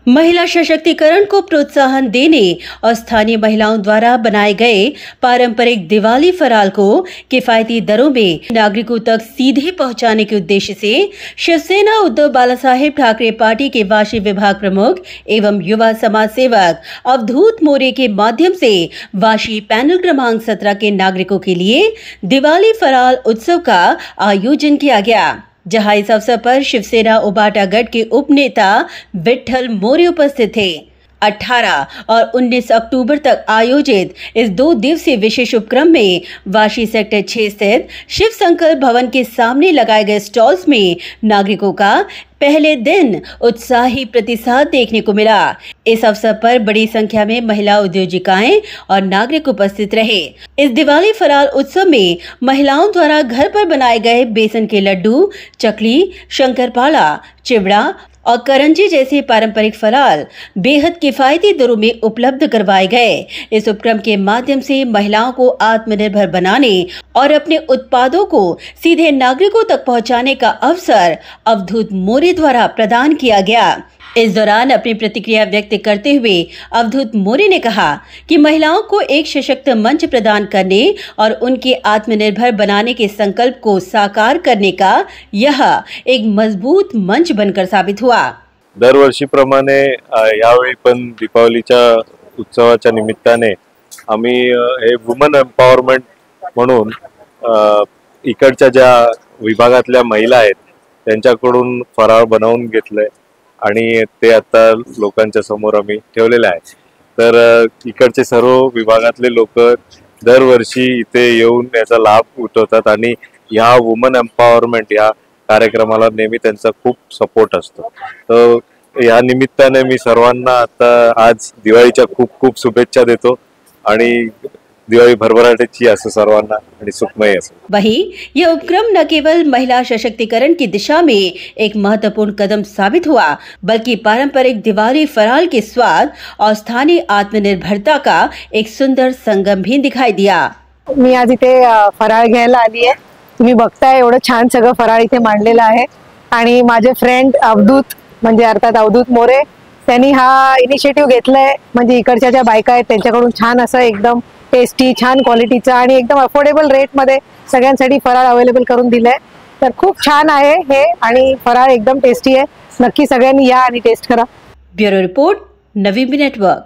महिला सशक्तिकरण को प्रोत्साहन देने और स्थानीय महिलाओं द्वारा बनाए गए पारंपरिक दिवाली फराल को किफायती दरों में नागरिकों तक सीधे पहुंचाने के उद्देश्य से शिवसेना उद्धव बालासाहेब ठाकरे पार्टी के वाशी विभाग प्रमुख एवं युवा समाज सेवक अवधूत मोरे के माध्यम से वाशी पैनल क्रमांक 17 के नागरिकों के लिए दिवाली फराल उत्सव का आयोजन किया गया, जहां इस अवसर पर शिवसेना उबाटा गढ़ के उपनेता विठल मोरे उपस्थित थे। 18 और 19 अक्टूबर तक आयोजित इस 2 दिवसीय विशेष उपक्रम में वाशी सेक्टर 6 स्थित शिव संकल्प भवन के सामने लगाए गए स्टॉल्स में नागरिकों का पहले दिन उत्साही प्रतिसाद देखने को मिला। इस अवसर पर बड़ी संख्या में महिला उद्योजिकाएं और नागरिक उपस्थित रहे। इस दिवाली फराल उत्सव में महिलाओं द्वारा घर पर बनाए गए बेसन के लड्डू, चकली, शंकरपाड़ा, चिवड़ा और करंजी जैसे पारंपरिक फराल बेहद किफायती दरों में उपलब्ध करवाए गए। इस उपक्रम के माध्यम से महिलाओं को आत्मनिर्भर बनाने और अपने उत्पादों को सीधे नागरिकों तक पहुंचाने का अवसर अवधूत मोरे द्वारा प्रदान किया गया। इस दौरान अपनी प्रतिक्रिया व्यक्त करते हुए अवधूत मोरे ने कहा कि महिलाओं को एक सशक्त मंच प्रदान करने और उनके आत्मनिर्भर बनाने के संकल्प को साकार करने का यह एक मजबूत मंच बनकर साबित हुआ। दरवर्षीप्रमाणे यावेळी पण दीपावलीच्या उत्सवाच्या निमित्ताने आम्ही हे वुमन एम्पॉवरमेंट म्हणून इकडच्या ज्या विभागातल्या महिला आहेत त्यांच्याकडून फराळ बनवून घेतलंय आणि ते आता लोकांच्या समोर आम्ही ठेवलेले आहे। तर इकडचे सर्व विभागातले लोक दरवर्षी इथे येऊन याचा लाभ उठवतात आणि या वुमन एम्पॉवरमेंट या कार्यक्रमाला नेहमी त्यांचा खूप सपोर्ट असतो। तर या निमित्ताने मी सर्वांना आता आज दिवाळीच्या खूप खूप शुभेच्छा देतो आणि दिवाळी भरभराटीची असो सर्वांना आणि सुखमय असो। वहीं यह उपक्रम न केवल महिला सशक्तिकरण की दिशा में एक महत्वपूर्ण कदम साबित हुआ, बल्कि पारंपरिक दिवाली फराल के स्वाद और स्थानीय आत्मनिर्भरता का एक सुंदर संगम भी दिखाई दिया। मी आज इथे फराळ घ्यायला आली आहे। तुम्ही बघताय एवढं छान सगळं फराळ इथे मांडलेलं आहे आणि माझे फ्रेंड अवधूत म्हणजे अर्थात अवधूत मोरे त्यांनी हा इनिशिएटिव्ह घेतलाय। म्हणजे इकडच्या ज्या बायका आहेत त्यांच्याकडून छान असं एकदम टेस्टी छान क्वालिटीचा आणि एकदम अफोर्डेबल रेट मध्ये सगळ्यांसाठी फराळ अवेलेबल करून दिलाय। तर खूप छान आहे हे आणि फराळ एकदम टेस्टी आहे। नक्की सगळ्यांनी या आणि टेस्ट करा। ब्युरो रिपोर्ट, नवी नेटवर्क।